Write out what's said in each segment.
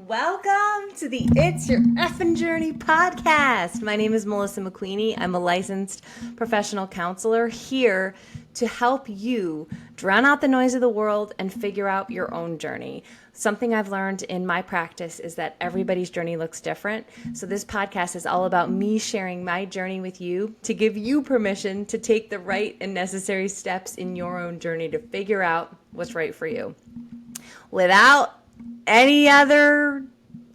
Welcome to the It's Your Effin' Journey podcast. My name is Melissa McQueenie. I'm a licensed professional counselor here to help you drown out the noise of the world and figure out your own journey. Something I've learned in my practice is that everybody's journey looks different. So this podcast is all about me sharing my journey with you to give you permission to take the right and necessary steps in your own journey to figure out what's right for you. Without any other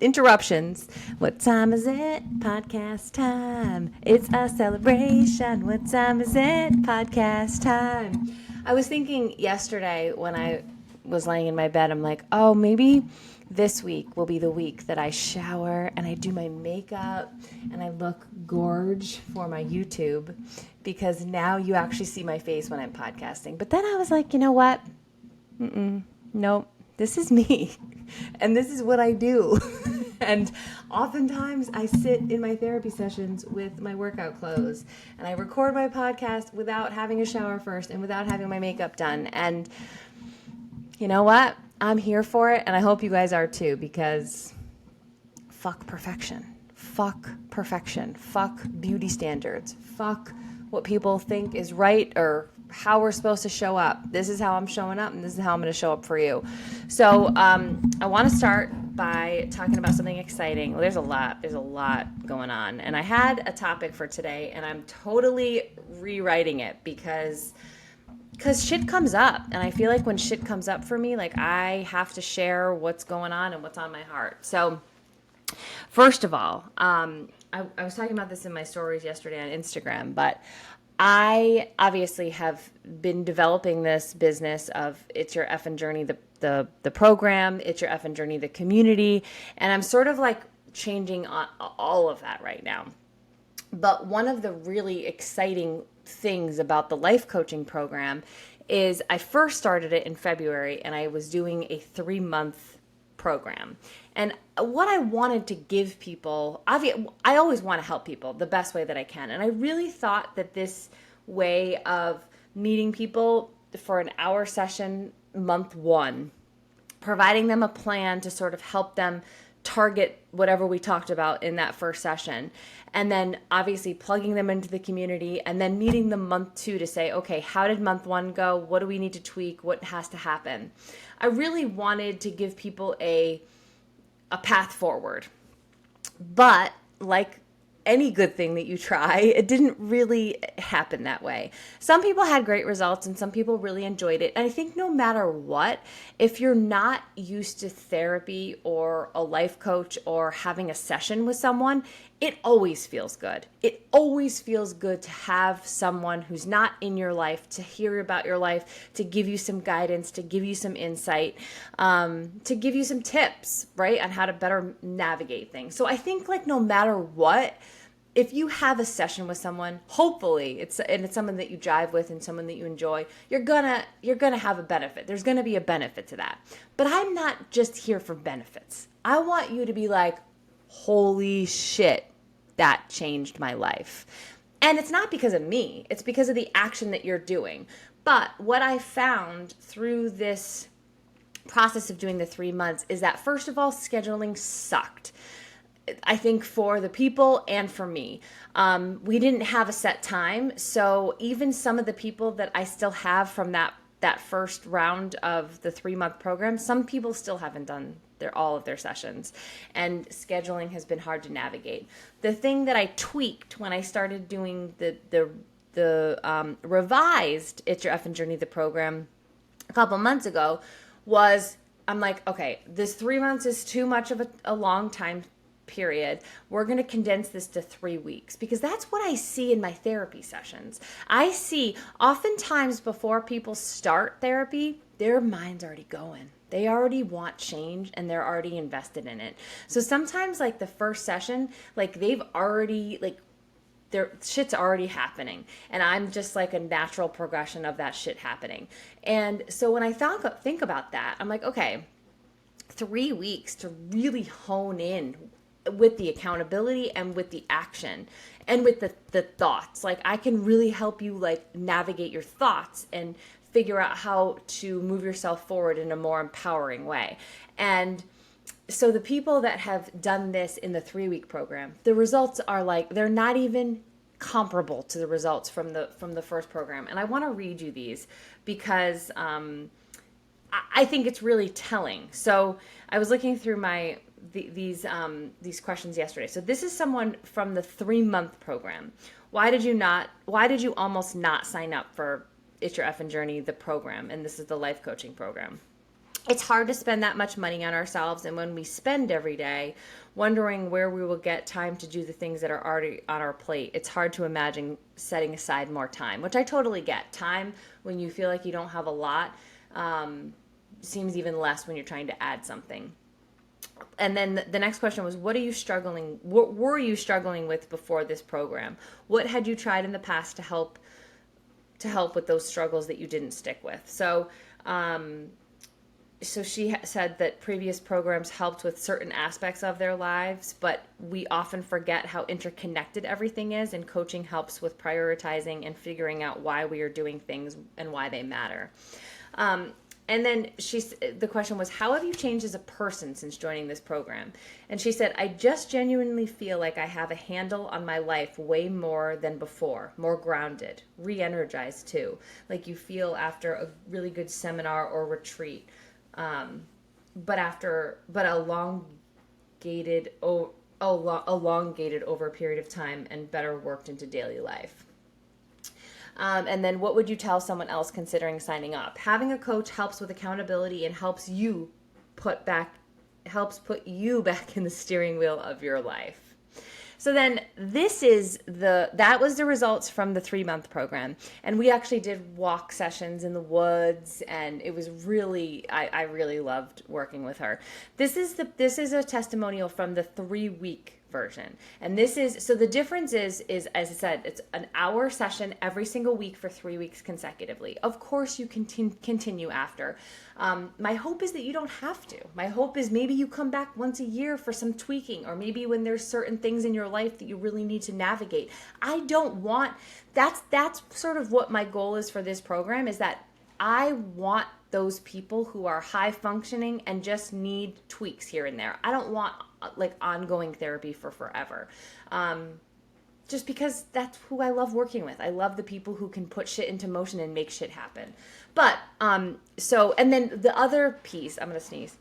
interruptions. What time is it? Podcast time. It's a celebration. What time is it? Podcast time. I was thinking yesterday when I was laying in my bed, I'm like, oh, maybe this week will be the week that I shower and I do my makeup and I look gorge for my YouTube, because now you actually see my face when I'm podcasting. But then I was like, you know what? Nope. This is me, and this is what I do. And oftentimes I sit in my therapy sessions with my workout clothes, and I record my podcast without having a shower first and without having my makeup done. And you know what? I'm here for it, and I hope you guys are too, because fuck perfection. Fuck perfection. Fuck beauty standards. Fuck what people think is right or how we're supposed to show up. This is how I'm showing up, and this is how I'm going to show up for you. So I want to start by talking about something exciting. Well, there's a lot going on, and I had a topic for today, and I'm totally rewriting it because shit comes up, and I feel like when shit comes up for me, like I have to share what's going on and what's on my heart. So first of all, I was talking about this in my stories yesterday on Instagram, but I obviously have been developing this business of It's Your Effin' Journey, the program, It's Your Effin' Journey, the community, and I'm sort of like changing all of that right now. But one of the really exciting things about the life coaching program is I first started it in February, and I was doing a 3-month program. And what I wanted to give people, I always want to help people the best way that I can. And I really thought that this way of meeting people for an hour session, month 1, providing them a plan to sort of help them target whatever we talked about in that first session, and then obviously plugging them into the community, and then meeting them month 2 to say, okay, how did month 1 go? What do we need to tweak? What has to happen? I really wanted to give people a path forward. But like any good thing that you try, it didn't really happen that way. Some people had great results and some people really enjoyed it. And I think no matter what, if you're not used to therapy or a life coach or having a session with someone, it always feels good. It always feels good to have someone who's not in your life, to hear about your life, to give you some guidance, to give you some insight, to give you some tips, right, on how to better navigate things. So I think like no matter what, if you have a session with someone, hopefully it's someone that you jive with and someone that you enjoy, you're gonna have a benefit. There's gonna be a benefit to that. But I'm not just here for benefits. I want you to be like, holy shit, that changed my life. And it's not because of me. It's because of the action that you're doing. But what I found through this process of doing the 3 months is that, first of all, scheduling sucked. I think for the people and for me, we didn't have a set time. So even some of the people that I still have from that first round of the 3-month program, some people still haven't done all of their sessions, and scheduling has been hard to navigate. The thing that I tweaked when I started doing the revised It's Your Effin' Journey, the program, a couple months ago, was I'm like, okay, this 3 months is too much of a long time period. We're going to condense this to 3 weeks, because that's what I see in my therapy sessions. I see oftentimes before people start therapy, their mind's already going. They already want change and they're already invested in it. So sometimes like the first session, like they've already like their shit's already happening, and I'm just like a natural progression of that shit happening. And so when I think about that, I'm like, okay, 3 weeks to really hone in with the accountability and with the action and with the thoughts. Like I can really help you like navigate your thoughts and figure out how to move yourself forward in a more empowering way. And So the people that have done this in the 3-week program, the results are like, they're not even comparable to the results from the first program. And I want to read you these because I think it's really telling. So I was looking through these questions yesterday. So this is someone from the 3-month program. Why did you almost not sign up for It's Your Effing Journey, the program? And this is the life coaching program. It's hard to spend that much money on ourselves, and when we spend every day wondering where we will get time to do the things that are already on our plate, it's hard to imagine setting aside more time, which I totally get. Time when you feel like you don't have a lot seems even less when you're trying to add something. And then the next question was, what were you struggling with before this program? What had you tried in the past to help with those struggles that you didn't stick with? So she said that previous programs helped with certain aspects of their lives, but we often forget how interconnected everything is, and coaching helps with prioritizing and figuring out why we are doing things and why they matter. And then the question was, how have you changed as a person since joining this program? And she said, I just genuinely feel like I have a handle on my life way more than before, more grounded, re-energized too, like you feel after a really good seminar or retreat. But elongated over a period of time and better worked into daily life. And then what would you tell someone else considering signing up? Having a coach helps with accountability and helps put you back in the steering wheel of your life. So then that was the results from the 3-month program. And we actually did walk sessions in the woods, and it was really, I really loved working with her. This is a testimonial from the 3-week version. And so the difference is, as I said, it's an hour session every single week for 3 weeks consecutively. Of course you can continue after. My hope is that you don't have to. My hope is maybe you come back once a year for some tweaking, or maybe when there's certain things in your life that you really need to navigate. That's sort of what my goal is for this program, is that I want those people who are high functioning and just need tweaks here and there. I don't want like ongoing therapy for forever. Just because that's who I love working with. I love the people who can put shit into motion and make shit happen. But, and then the other piece, I'm going to sneeze.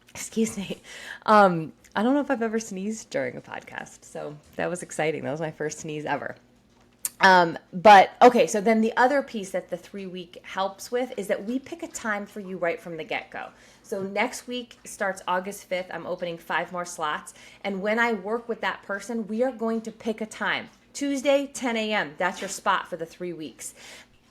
Excuse me. I don't know if I've ever sneezed during a podcast, so that was exciting. That was my first sneeze ever. But okay, so then the other piece that the 3-week helps with is that we pick a time for you right from the get-go. So next week starts August 5th. I'm opening 5 more slots. And when I work with that person, we are going to pick a time. Tuesday, 10 a.m. That's your spot for the 3 weeks.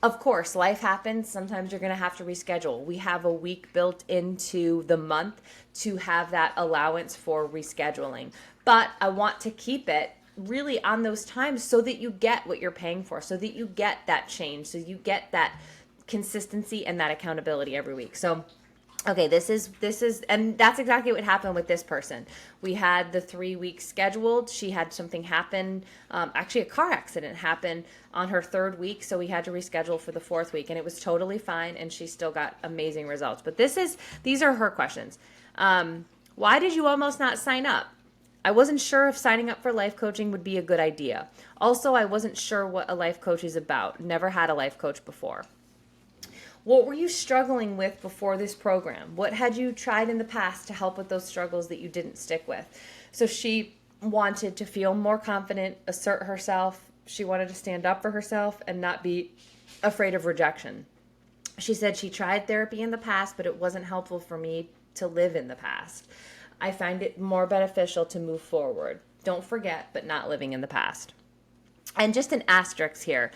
Of course, life happens. Sometimes you're going to have to reschedule. We have a week built into the month to have that allowance for rescheduling. But I want to keep it really on those times so that you get what you're paying for, so that you get that change, so you get that consistency and that accountability every week. So, okay, this is, and that's exactly what happened with this person. We had the 3 weeks scheduled. She had something happen. Actually, a car accident happened on her 3rd week, so we had to reschedule for the 4th week, and it was totally fine, and she still got amazing results. But these are her questions. Why did you almost not sign up? I wasn't sure if signing up for life coaching would be a good idea. Also, I wasn't sure what a life coach is about. Never had a life coach before. What were you struggling with before this program? What had you tried in the past to help with those struggles that you didn't stick with? So she wanted to feel more confident, assert herself. She wanted to stand up for herself and not be afraid of rejection. She said she tried therapy in the past, but it wasn't helpful for me to live in the past. I find it more beneficial to move forward. Don't forget, but not living in the past. And just an asterisk here.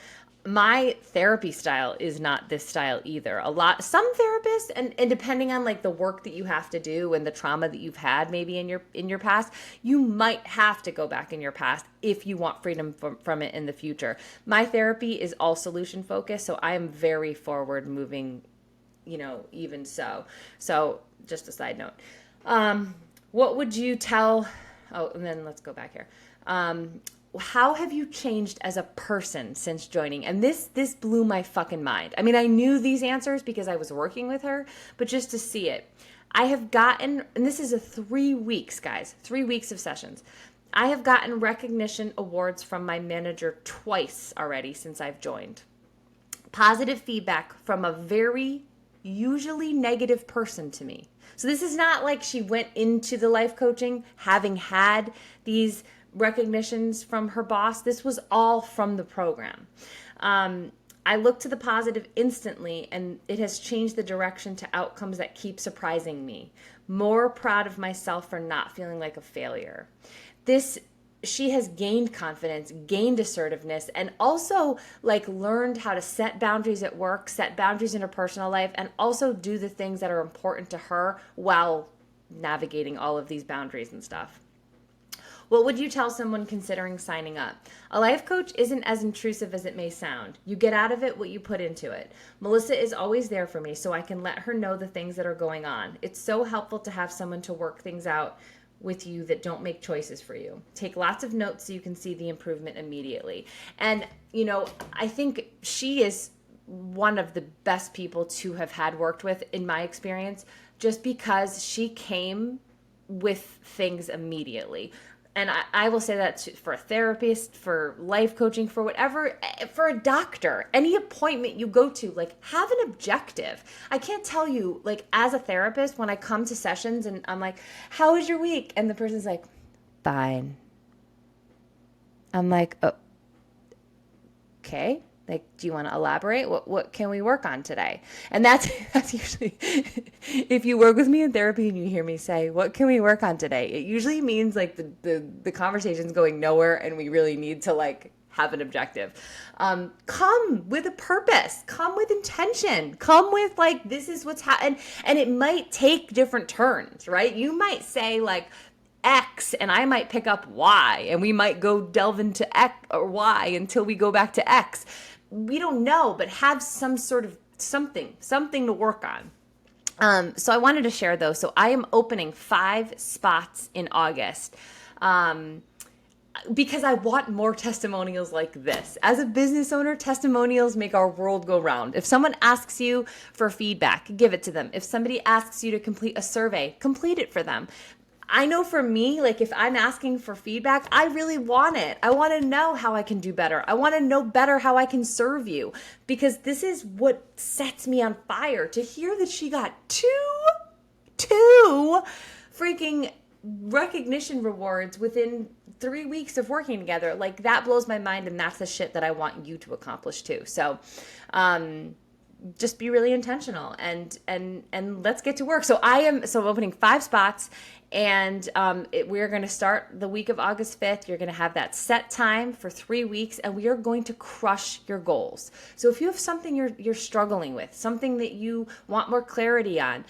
My therapy style is not this style either. Some therapists, and depending on like the work that you have to do and the trauma that you've had maybe in your past, you might have to go back in your past if you want freedom from it in the future. My therapy is all solution focused, so I am very forward moving, even so. So just a side note. What would you tell, and then let's go back here. how have you changed as a person since joining? And this blew my fucking mind. I mean, I knew these answers because I was working with her, but just to see it, I have gotten, and this is a 3 weeks, guys, 3 weeks of sessions. I have gotten recognition awards from my manager twice already since I've joined. Positive feedback from a very usually negative person to me. So this is not like she went into the life coaching having had these recognitions from her boss. This was all from the program. I look to the positive instantly, and it has changed the direction to outcomes that keep surprising me. More proud of myself for not feeling like a failure. She has gained confidence, gained assertiveness, and also like learned how to set boundaries at work, set boundaries in her personal life, and also do the things that are important to her while navigating all of these boundaries and stuff. What would you tell someone considering signing up? A life coach isn't as intrusive as it may sound. You get out of it what you put into it. Melissa is always there for me, so I can let her know the things that are going on. It's so helpful to have someone to work things out with you that don't make choices for you. Take lots of notes so you can see the improvement immediately. And, you know, I think she is one of the best people to have had worked with in my experience, just because she came with things immediately. And I will say that for a therapist, for life coaching, for whatever, for a doctor, any appointment you go to, like, have an objective. I can't tell you, like, as a therapist, when I come to sessions and I'm like, how was your week? And the person's like, fine. I'm like, oh, okay. Like, do you want to elaborate? What can we work on today? And that's usually, if you work with me in therapy and you hear me say, what can we work on today? It usually means like the conversation's going nowhere and we really need to like have an objective. Come with a purpose, come with intention, come with like, this is what's happening. And it might take different turns, right? You might say like, X and I might pick up Y and we might go delve into X or Y until we go back to X. We don't know, but have some sort of something to work on. So I wanted to share those. So I am opening 5 spots in August. Because I want more testimonials like this. As a business owner, testimonials make our world go round. If someone asks you for feedback, give it to them. If somebody asks you to complete a survey, complete it for them. I know for me, like if I'm asking for feedback, I really want it. I want to know how I can do better. I want to know better how I can serve you, because this is what sets me on fire. To hear that she got two freaking recognition rewards within 3 weeks of working together, like that blows my mind, and that's the shit that I want you to accomplish too. So, just be really intentional and let's get to work. So I'm opening 5 spots, and we're going to start the week of August 5th. You're going to have that set time for 3 weeks, and we are going to crush your goals. So if you have something you're struggling with, something that you want more clarity on,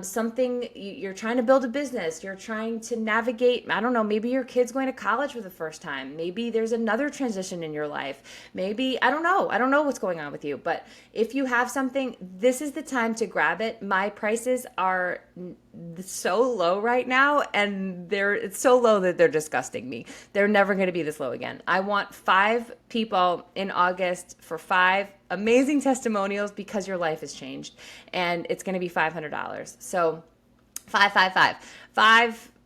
something you're trying to build a business, you're trying to navigate, I don't know, maybe your kid's going to college for the first time. Maybe there's another transition in your life. Maybe, I don't know what's going on with you, but if you have something, this is the time to grab it. My prices are so low right now, and it's so low that they're disgusting me. They're never going to be this low again. I want 5 people in August for 5 amazing testimonials because your life has changed, and it's going to be $500. So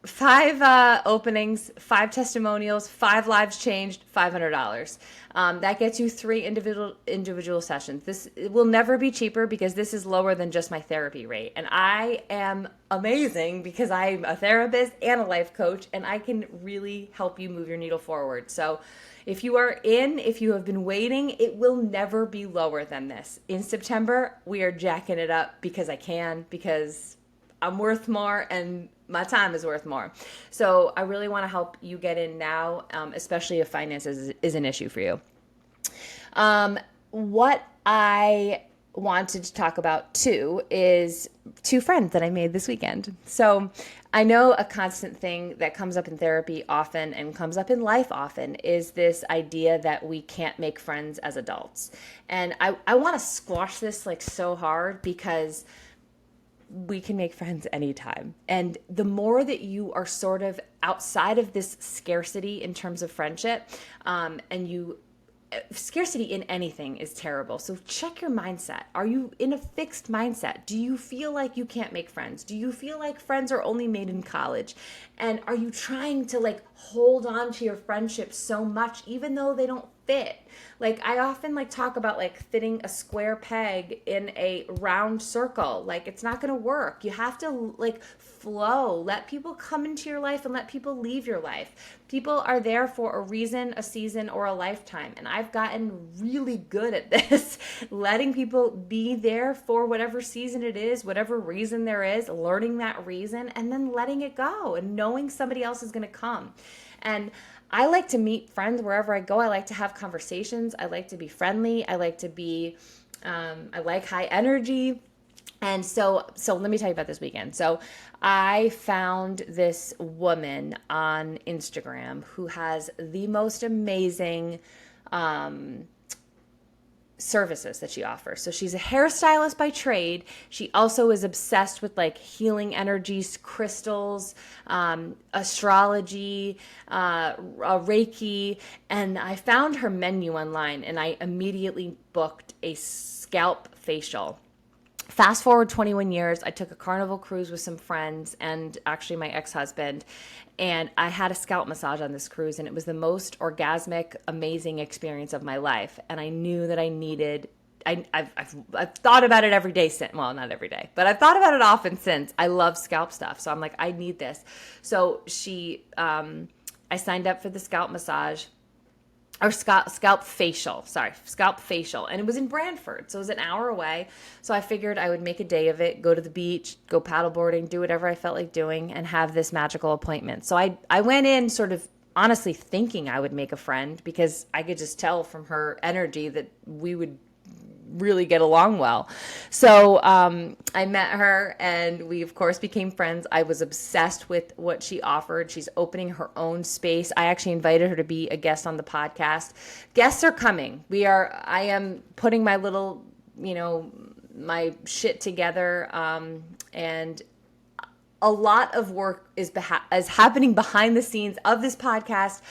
5 openings, 5 testimonials, 5 lives changed, $500. That gets you 3 individual sessions. This will never be cheaper because this is lower than just my therapy rate. And I am amazing because I'm a therapist and a life coach, and I can really help you move your needle forward. So if you have been waiting, it will never be lower than this. In September, we are jacking it up because because I'm worth more and my time is worth more. So I really want to help you get in now, especially if finances is an issue for you. What I wanted to talk about too is 2 friends that I made this weekend. So I know a constant thing that comes up in therapy often and comes up in life often is this idea that we can't make friends as adults. And I want to squash this like so hard, because we can make friends anytime. And the more that you are sort of outside of this scarcity in terms of friendship, scarcity in anything is terrible. So check your mindset. Are you in a fixed mindset? Do you feel like you can't make friends? Do you feel like friends are only made in college? And are you trying to like hold on to your friendships so much even though they don't fit? Like I often like talk about like fitting a square peg in a round circle. Like it's not going to work. You have to like flow. Let people come into your life and let people leave your life. People are there for a reason, a season, or a lifetime. And I've gotten really good at this, letting people be there for whatever season it is, whatever reason there is, learning that reason, and then letting it go and knowing somebody else is going to come. And I like to meet friends wherever I go. I like to have conversations. I like to be friendly. I like to be, I like high energy. And so let me tell you about this weekend. So I found this woman on Instagram who has the most amazing services that she offers. So she's a hairstylist by trade. She also is obsessed with like healing energies, crystals, astrology, Reiki. And I found her menu online and I immediately booked a scalp facial. Fast forward 21 years, I took a Carnival cruise with some friends and actually my ex-husband, and I had a scalp massage on this cruise, and it was the most orgasmic, amazing experience of my life. And I knew that I needed, I've thought about it every day since, well, not every day, but I've thought about it often since. I love scalp stuff, so I'm like, I need this. So I signed up for the scalp massage. Or scalp facial. And it was in Brantford, so it was an hour away. So I figured I would make a day of it, go to the beach, go paddleboarding, do whatever I felt like doing, and have this magical appointment. So I went in sort of honestly thinking I would make a friend because I could just tell from her energy that we would really get along well. So I met her and we of course became friends. I was obsessed with what she offered. She's opening her own space. I actually invited her to be a guest on the podcast. Guests are coming. I am putting my little, my shit together, and a lot of work is happening behind the scenes of this podcast,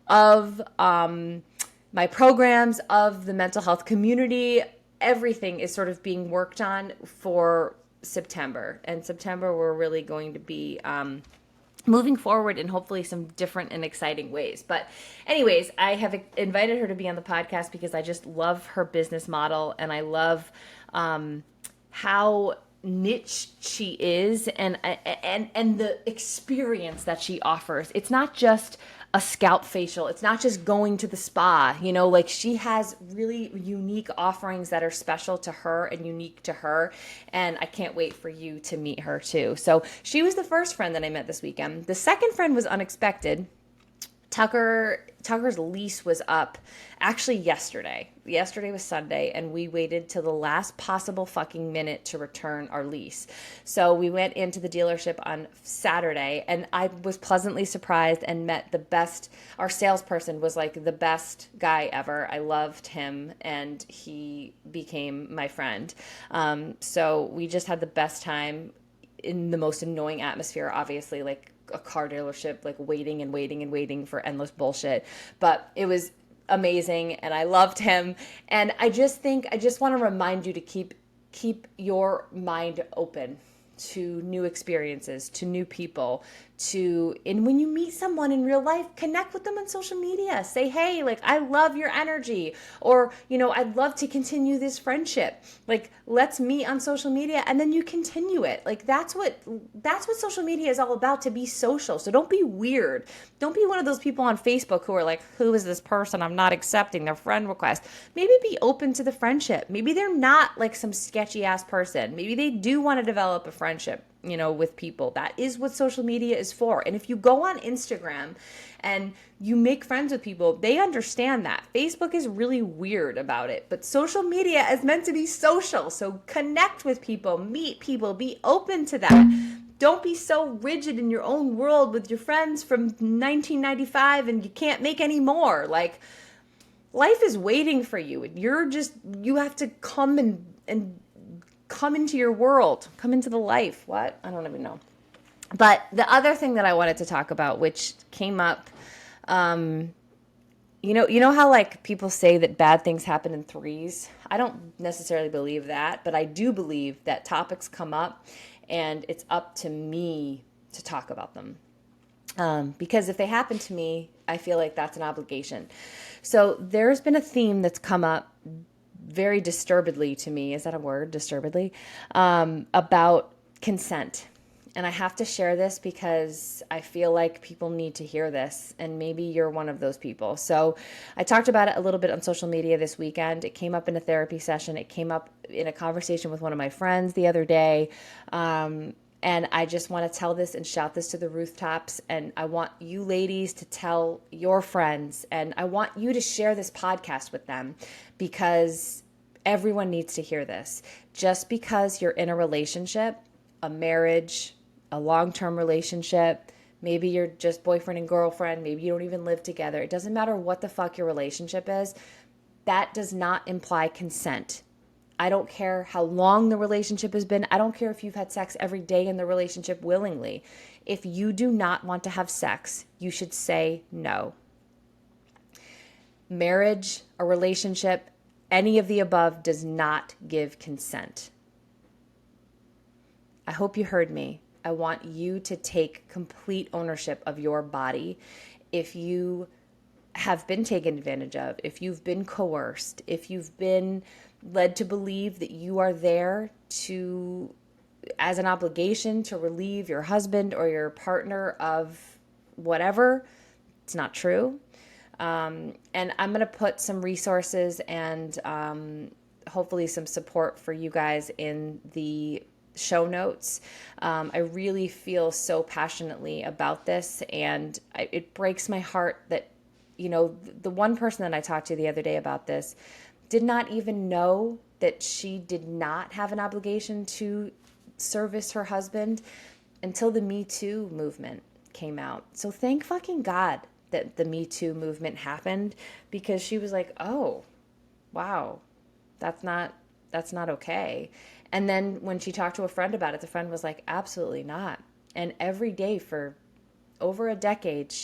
of my programs, of the mental health community. Everything is sort of being worked on for September. And September, we're really going to be moving forward in hopefully some different and exciting ways. But anyways, I have invited her to be on the podcast because I just love her business model. And I love how niche she is and the experience that she offers. It's not just a scalp facial. It's not just going to the spa, like she has really unique offerings that are special to her and unique to her. And I can't wait for you to meet her too. So she was the first friend that I met this weekend. The second friend was unexpected. Tucker's lease was up actually yesterday. Yesterday was Sunday, and we waited till the last possible fucking minute to return our lease. So we went into the dealership on Saturday, and I was pleasantly surprised and met the best. Our salesperson was like the best guy ever. I loved him, and he became my friend. So we just had the best time in the most annoying atmosphere, obviously, like a car dealership, like waiting for endless bullshit. But it was amazing and I loved him. And I just want to remind you to keep your mind open to new experiences, to new people, and when you meet someone in real life, connect with them on social media. Say, hey, like, I love your energy, or, I'd love to continue this friendship. Like, let's meet on social media, and then you continue it. Like, that's what social media is all about, to be social. So don't be weird. Don't be one of those people on Facebook who are like, who is this person? I'm not accepting their friend request. Maybe be open to the friendship. Maybe they're not like some sketchy ass person. Maybe they do want to develop a friendship, with people. That is what social media is for. And if you go on Instagram and you make friends with people, they understand that. Facebook is really weird about it, but social media is meant to be social. So connect with people, meet people, be open to that. Don't be so rigid in your own world with your friends from 1995 and you can't make any more. Like, life is waiting for you. You have to come and come into your world, come into the life. What? I don't even know. But the other thing that I wanted to talk about, which came up, you know how like people say that bad things happen in threes? I don't necessarily believe that, but I do believe that topics come up and it's up to me to talk about them. Because if they happen to me, I feel like that's an obligation. So there's been a theme that's come up very disturbedly to me. Is that a word? Disturbedly? About consent. And I have to share this because I feel like people need to hear this, and maybe you're one of those people. So I talked about it a little bit on social media this weekend. It came up in a therapy session. It came up in a conversation with one of my friends the other day. And I just want to tell this and shout this to the rooftops. And I want you ladies to tell your friends. And I want you to share this podcast with them because everyone needs to hear this. Just because you're in a relationship, a marriage, a long-term relationship, maybe you're just boyfriend and girlfriend, maybe you don't even live together. It doesn't matter what the fuck your relationship is. That does not imply consent. I don't care how long the relationship has been. I don't care if you've had sex every day in the relationship willingly. If you do not want to have sex, you should say no. Marriage, a relationship, any of the above does not give consent. I hope you heard me. I want you to take complete ownership of your body. If you have been taken advantage of, if you've been coerced, if you've been led to believe that you are there to, as an obligation to relieve your husband or your partner of whatever, it's not true. And I'm going to put some resources and hopefully some support for you guys in the show notes. I really feel so passionately about this, and it breaks my heart that, the one person that I talked to the other day about this did not even know that she did not have an obligation to service her husband until the Me Too movement came out. So thank fucking God that the Me Too movement happened, because she was like, oh, wow, that's not okay. And then when she talked to a friend about it, the friend was like, absolutely not. And every day for over a decade, she